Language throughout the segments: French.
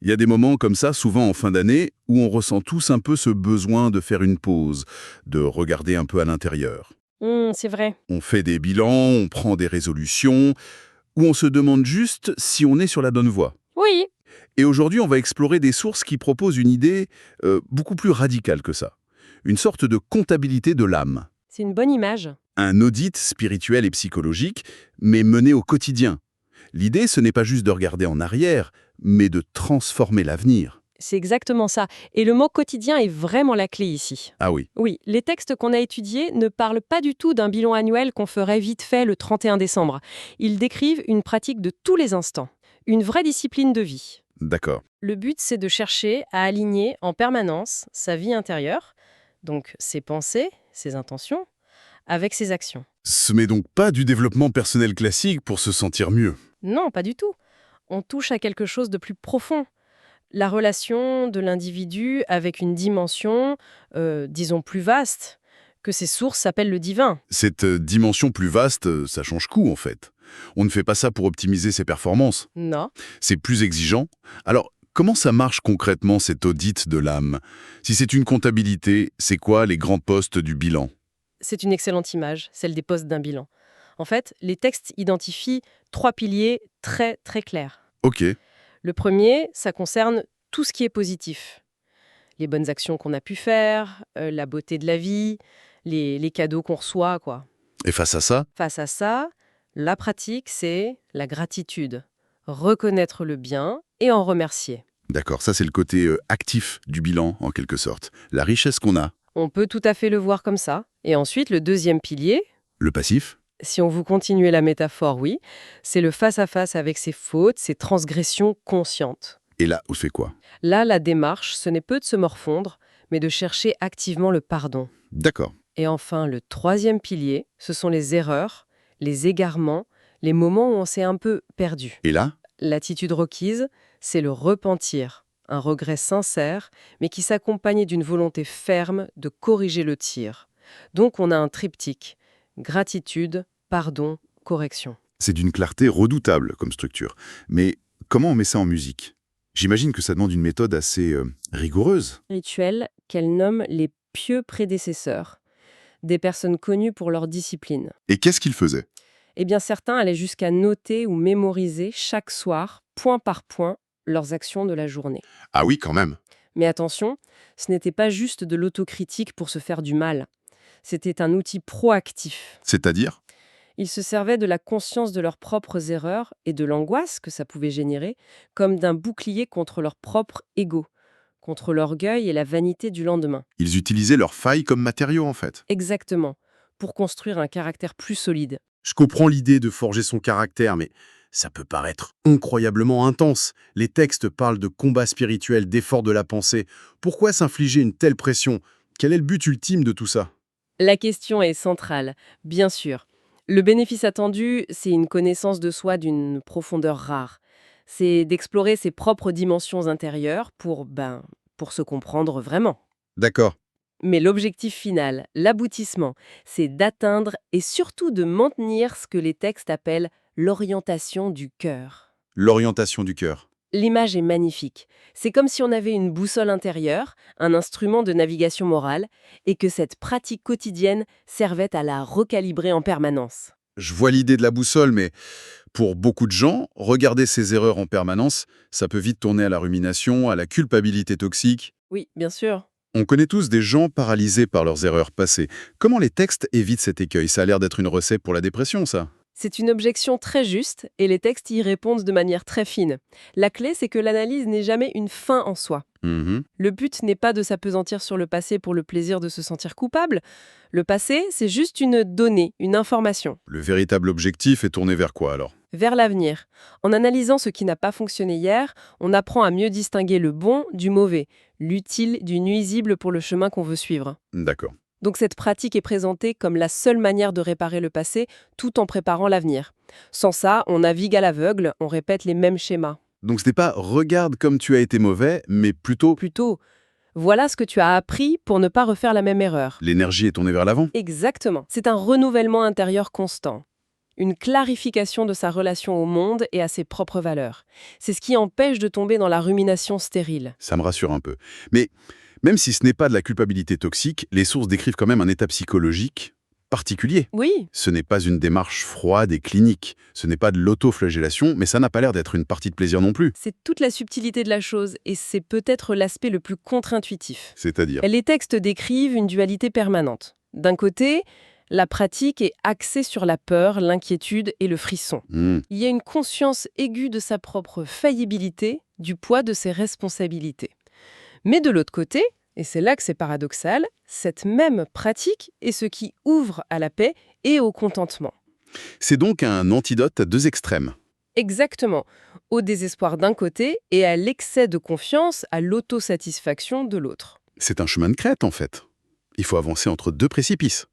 Il y a des moments comme ça, souvent en fin d'année, où on ressent tous un peu ce besoin de faire une pause, de regarder un peu à l'intérieur. C'est vrai. On fait des bilans, on prend des résolutions, ou on se demande juste si on est sur la bonne voie. Oui, Et aujourd'hui, on va explorer des sources qui proposent une idée beaucoup plus radicale que ça. Une sorte de comptabilité de l'âme. c'est une bonne image. Un audit spirituel et psychologique, mais mené au quotidien. L'idée, ce n'est pas juste de regarder en arrière, mais de transformer l'avenir. C'est exactement ça. Et le mot quotidien est vraiment la clé ici. Ah oui, Oui, les textes qu'on a étudiés ne parlent pas du tout d'un bilan annuel qu'on ferait vite fait le 31 décembre. Ils décrivent une pratique de tous les instants, une vraie discipline de vie. d'accord. Le but, c'est de chercher à aligner en permanence sa vie intérieure, donc ses pensées, ses intentions, avec ses actions. Ce n'est donc pas du développement personnel classique pour se sentir mieux. Non, pas du tout. On touche à quelque chose de plus profond. La relation de l'individu avec une dimension, disons, plus vaste, que ses sources s'appellent le divin. Cette dimension plus vaste, ça change coup en fait. On ne fait pas ça pour optimiser ses performances. Non. C'est plus exigeant. Alors, comment ça marche concrètement cet audit de l'âme? Si c'est une comptabilité, c'est quoi les grands postes du bilan? C'est une excellente image, celle des postes d'un bilan. En fait, les textes identifient 3 piliers très très clairs. Ok, Le premier, ça concerne tout ce qui est positif. Les bonnes actions qu'on a pu faire, la beauté de la vie, les cadeaux qu'on reçoit, quoi. et face à ça? Face à ça, la pratique, c'est la gratitude. Reconnaître le bien et en remercier. D'accord, ça c'est le côté actif du bilan en quelque sorte. La richesse qu'on a. On peut tout à fait le voir comme ça. Et ensuite, le deuxième pilier, Le passif? si on veut continuer la métaphore, oui, c'est le face-à-face avec ses fautes, ses transgressions conscientes. Et là, on fait quoi? Là, la démarche, ce n'est peu de se morfondre, mais de chercher activement le pardon. D'accord. Et enfin, le troisième pilier, ce sont les erreurs, les égarements, les moments où on s'est un peu perdu. Et là? L'attitude requise, c'est le repentir, un regret sincère, mais qui s'accompagne d'une volonté ferme de corriger le tir. Donc on a un triptyque, gratitude, pardon, correction. C'est d'une clarté redoutable comme structure. Mais comment on met ça en musique? J'imagine que ça demande une méthode assez rigoureuse. Rituel qu'elle nomme les pieux prédécesseurs, des personnes connues pour leur discipline. Et qu'est-ce qu'il faisait? Eh bien certains allaient jusqu'à noter ou mémoriser chaque soir, point par point, leurs actions de la journée. Ah oui, quand même. Mais attention, ce n'était pas juste de l'autocritique pour se faire du mal. C'était un outil proactif. C'est-à-dire? Ils se servaient de la conscience de leurs propres erreurs et de l'angoisse que ça pouvait générer comme d'un bouclier contre leur propre ego, contre l'orgueil et la vanité du lendemain. Ils utilisaient leurs failles comme matériaux en fait. Exactement, pour construire un caractère plus solide. Je comprends l'idée de forger son caractère, mais ça peut paraître incroyablement intense. Les textes parlent de combat spirituel, d'effort de la pensée. Pourquoi s'infliger une telle pression? Quel est le but ultime de tout ça? La question est centrale, bien sûr. Le bénéfice attendu, c'est une connaissance de soi d'une profondeur rare. C'est d'explorer ses propres dimensions intérieures pour se comprendre vraiment. D'accord. Mais l'objectif final, l'aboutissement, c'est d'atteindre et surtout de maintenir ce que les textes appellent l'orientation du cœur. L'orientation du cœur. L'image est magnifique. C'est comme si on avait une boussole intérieure, un instrument de navigation morale, et que cette pratique quotidienne servait à la recalibrer en permanence. Je vois l'idée de la boussole, mais pour beaucoup de gens, regarder ses erreurs en permanence, ça peut vite tourner à la rumination, à la culpabilité toxique. Oui, bien sûr. On connaît tous des gens paralysés par leurs erreurs passées. Comment les textes évitent cet écueil? Ça a l'air d'être une recette pour la dépression, ça. C'est une objection très juste, et les textes y répondent de manière très fine. La clé, c'est que l'analyse n'est jamais une fin en soi. Mhm. Le but n'est pas de s'appesantir sur le passé pour le plaisir de se sentir coupable. Le passé, c'est juste une donnée, une information. Le véritable objectif est tourné vers quoi alors? Vers l'avenir. En analysant ce qui n'a pas fonctionné hier, on apprend à mieux distinguer le bon du mauvais, l'utile du nuisible pour le chemin qu'on veut suivre. D'accord. Donc cette pratique est présentée comme la seule manière de réparer le passé tout en préparant l'avenir. Sans ça, on navigue à l'aveugle, on répète les mêmes schémas. Donc ce n'est pas «regarde comme tu as été mauvais», mais plutôt Plutôt, voilà ce que tu as appris pour ne pas refaire la même erreur. l'énergie est tournée vers l'avant. Exactement. C'est un renouvellement intérieur constant. une clarification de sa relation au monde et à ses propres valeurs. C'est ce qui empêche de tomber dans la rumination stérile. Ça me rassure un peu. Mais même si ce n'est pas de la culpabilité toxique, les sources décrivent quand même un état psychologique particulier. Oui, Ce n'est pas une démarche froide et clinique. Ce n'est pas de l'autoflagellation, mais ça n'a pas l'air d'être une partie de plaisir non plus. c'est toute la subtilité de la chose et c'est peut-être l'aspect le plus contre-intuitif. C'est-à-dire, Les textes décrivent une dualité permanente. D'un côté, la pratique est axée sur la peur, l'inquiétude et le frisson. Il y a une conscience aiguë de sa propre faillibilité, du poids de ses responsabilités. Mais de l'autre côté, et c'est là que c'est paradoxal, cette même pratique est ce qui ouvre à la paix et au contentement. c'est donc un antidote à deux extrêmes. Exactement, au désespoir d'un côté et à l'excès de confiance, à l'autosatisfaction de l'autre. C'est un chemin de crête, en fait. Il faut avancer entre deux précipices.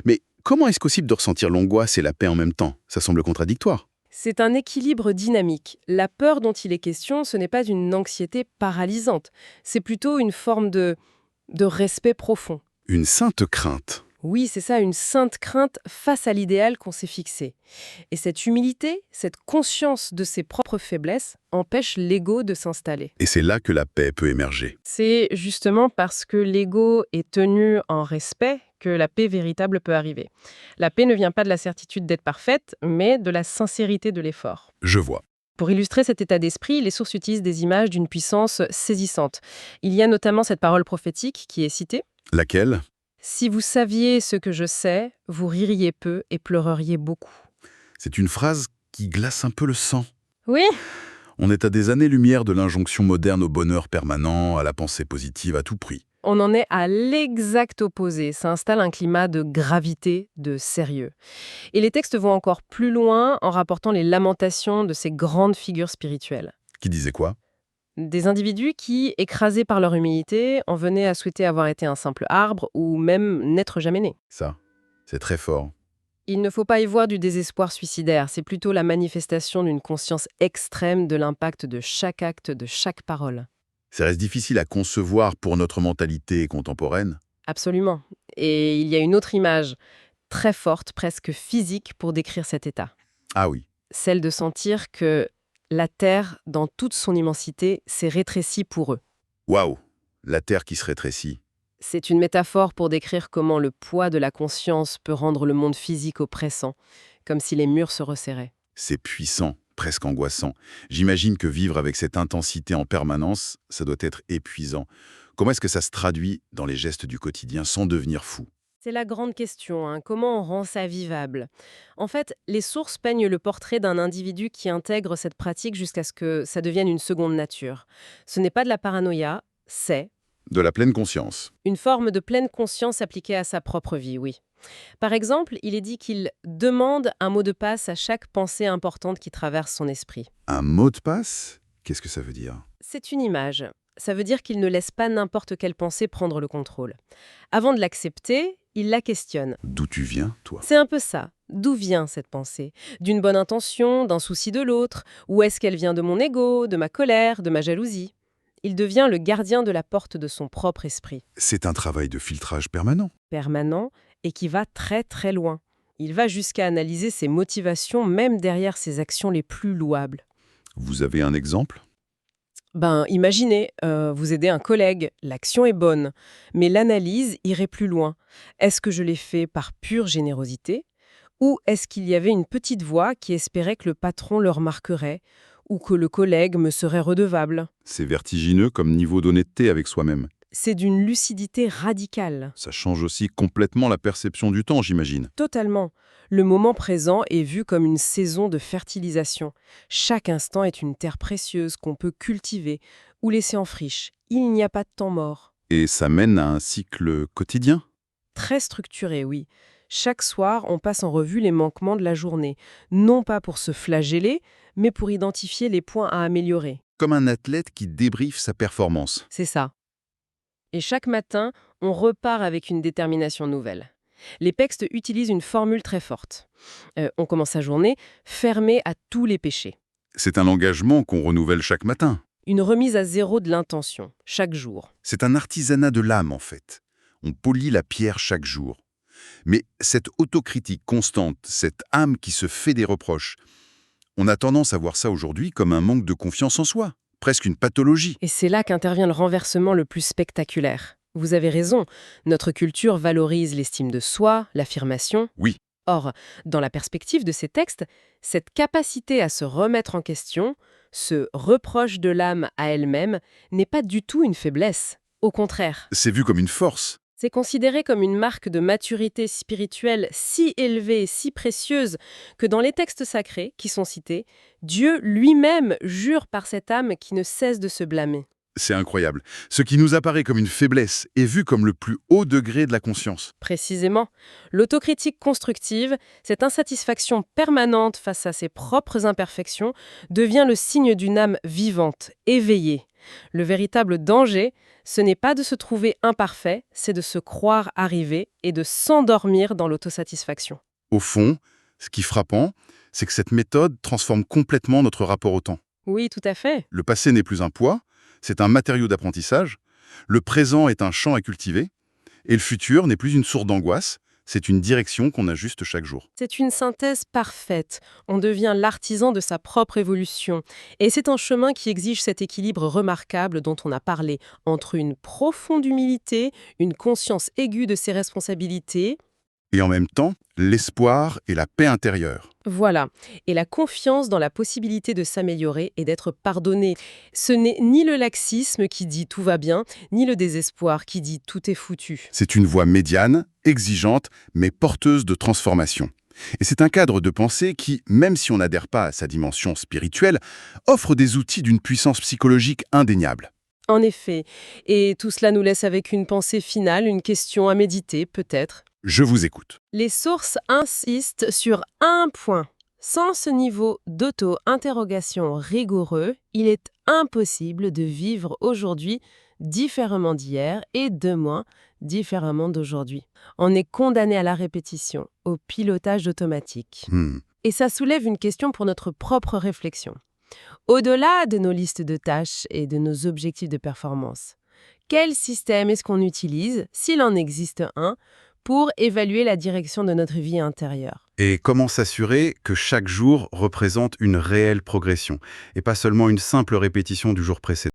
Mais comment est-ce possible de ressentir l'angoisse et la paix en même temps? Ça semble contradictoire. C'est un équilibre dynamique. La peur dont il est question, ce n'est pas une anxiété paralysante. C'est plutôt une forme de respect profond. Une sainte crainte. Oui, c'est ça, une sainte crainte face à l'idéal qu'on s'est fixé. Et cette humilité, cette conscience de ses propres faiblesses, empêche l'ego de s'installer. Et c'est là que la paix peut émerger. C'est justement parce que l'ego est tenu en respect que la paix véritable peut arriver. La paix ne vient pas de la certitude d'être parfaite, mais de la sincérité de l'effort. Je vois. Pour illustrer cet état d'esprit, les sources utilisent des images d'une puissance saisissante. Il y a notamment cette parole prophétique qui est citée. Laquelle? « Si vous saviez ce que je sais, vous ririez peu et pleureriez beaucoup. C'est une phrase qui glace un peu le sang. » Oui, On est à des années-lumière de l'injonction moderne au bonheur permanent, à la pensée positive à tout prix. on en est à l'exact opposé. Ça installe un climat de gravité, de sérieux. Et les textes vont encore plus loin en rapportant les lamentations de ces grandes figures spirituelles. Qui disait quoi? Des individus qui, écrasés par leur humilité, en venaient à souhaiter avoir été un simple arbre ou même n'être jamais nés. Ça, c'est très fort. Il ne faut pas y voir du désespoir suicidaire, c'est plutôt la manifestation d'une conscience extrême de l'impact de chaque acte, de chaque parole. Ça reste difficile à concevoir pour notre mentalité contemporaine. Absolument. Et il y a une autre image, très forte, presque physique, pour décrire cet état. Ah oui, Celle de sentir que la Terre, dans toute son immensité, s'est rétrécie pour eux. waouh, la Terre qui se rétrécit. C'est une métaphore pour décrire comment le poids de la conscience peut rendre le monde physique oppressant, comme si les murs se resserraient. C'est puissant, presque angoissant. J'imagine que vivre avec cette intensité en permanence, ça doit être épuisant. Comment est-ce que ça se traduit dans les gestes du quotidien sans devenir fou? C'est la grande question, hein. Comment on rend ça vivable? En fait, les sources peignent le portrait d'un individu qui intègre cette pratique jusqu'à ce que ça devienne une seconde nature. Ce n'est pas de la paranoïa, c'est De la pleine conscience. une forme de pleine conscience appliquée à sa propre vie, oui. Par exemple, il est dit qu'il demande un mot de passe à chaque pensée importante qui traverse son esprit. Un mot de passe? Qu'est-ce que ça veut dire? C'est une image. Ça veut dire qu'il ne laisse pas n'importe quelle pensée prendre le contrôle. Avant de l'accepter, il la questionne. D'où tu viens, toi? C'est un peu ça. D'où vient cette pensée? D'une bonne intention, d'un souci de l'autre? Ou est-ce qu'elle vient de mon ego, de ma colère, de ma jalousie? Il devient le gardien de la porte de son propre esprit, C'est un travail de filtrage permanent. permanent et qui va très très loin. Il va jusqu'à analyser ses motivations même derrière ses actions les plus louables. Vous avez un exemple? Imaginez, vous aidez un collègue, l'action est bonne, mais l'analyse irait plus loin. Est-ce que je l'ai fait par pure générosité? Ou est-ce qu'il y avait une petite voix qui espérait que le patron le remarquerait ou que le collègue me serait redevable? C'est vertigineux comme niveau d'honnêteté avec soi-même. C'est d'une lucidité radicale. Ça change aussi complètement la perception du temps, j'imagine. Totalement. Le moment présent est vu comme une saison de fertilisation. Chaque instant est une terre précieuse qu'on peut cultiver ou laisser en friche. Il n'y a pas de temps mort. Et ça mène à un cycle quotidien? Très structuré, oui. Chaque soir, on passe en revue les manquements de la journée, non pas pour se flageller, mais pour identifier les points à améliorer. Comme un athlète qui débriefe sa performance. C'est ça. Et chaque matin, on repart avec une détermination nouvelle. Les textes utilisent une formule très forte. On commence sa journée fermée à tous les péchés. C'est un engagement qu'on renouvelle chaque matin. Une remise à zéro de l'intention, chaque jour. C'est un artisanat de l'âme, en fait. On polit la pierre chaque jour. Mais cette autocritique constante, cette âme qui se fait des reproches, on a tendance à voir ça aujourd'hui comme un manque de confiance en soi, presque une pathologie. Et c'est là qu'intervient le renversement le plus spectaculaire. Vous avez raison, notre culture valorise l'estime de soi, l'affirmation. Oui. Or, dans la perspective de ces textes, cette capacité à se remettre en question, ce reproche de l'âme à elle-même, n'est pas du tout une faiblesse. Au contraire, C'est vu comme une force. c'est considéré comme une marque de maturité spirituelle si élevée, si précieuse, que dans les textes sacrés qui sont cités, Dieu lui-même jure par cette âme qui ne cesse de se blâmer. C'est incroyable. Ce qui nous apparaît comme une faiblesse est vu comme le plus haut degré de la conscience. Précisément, l'autocritique constructive, cette insatisfaction permanente face à ses propres imperfections, devient le signe d'une âme vivante, éveillée. Le véritable danger, ce n'est pas de se trouver imparfait, c'est de se croire arrivé et de s'endormir dans l'autosatisfaction. Au fond, ce qui est frappant, c'est que cette méthode transforme complètement notre rapport au temps. Oui, tout à fait. Le passé n'est plus un poids, c'est un matériau d'apprentissage. Le présent est un champ à cultiver. Et le futur n'est plus une source d'angoisse, c'est une direction qu'on ajuste chaque jour. C'est une synthèse parfaite. On devient l'artisan de sa propre évolution. Et c'est un chemin qui exige cet équilibre remarquable dont on a parlé, entre une profonde humilité, une conscience aiguë de ses responsabilités. Et en même temps, l'espoir et la paix intérieure. Voilà. Et la confiance dans la possibilité de s'améliorer et d'être pardonné. Ce n'est ni le laxisme qui dit tout va bien, ni le désespoir qui dit tout est foutu. C'est une voie médiane, exigeante, mais porteuse de transformation. Et c'est un cadre de pensée qui, même si on n'adhère pas à sa dimension spirituelle, offre des outils d'une puissance psychologique indéniable. En effet. Et tout cela nous laisse avec une pensée finale, une question à méditer, peut-être. Je vous écoute. Les sources insistent sur un point. Sans ce niveau d'auto-interrogation rigoureux, il est impossible de vivre aujourd'hui différemment d'hier et demain différemment d'aujourd'hui. On est condamné à la répétition, au pilotage automatique. Et ça soulève une question pour notre propre réflexion. Au-delà de nos listes de tâches et de nos objectifs de performance, quel système est-ce qu'on utilise, s'il en existe un, pour évaluer la direction de notre vie intérieure? Et comment s'assurer que chaque jour représente une réelle progression, et pas seulement une simple répétition du jour précédent?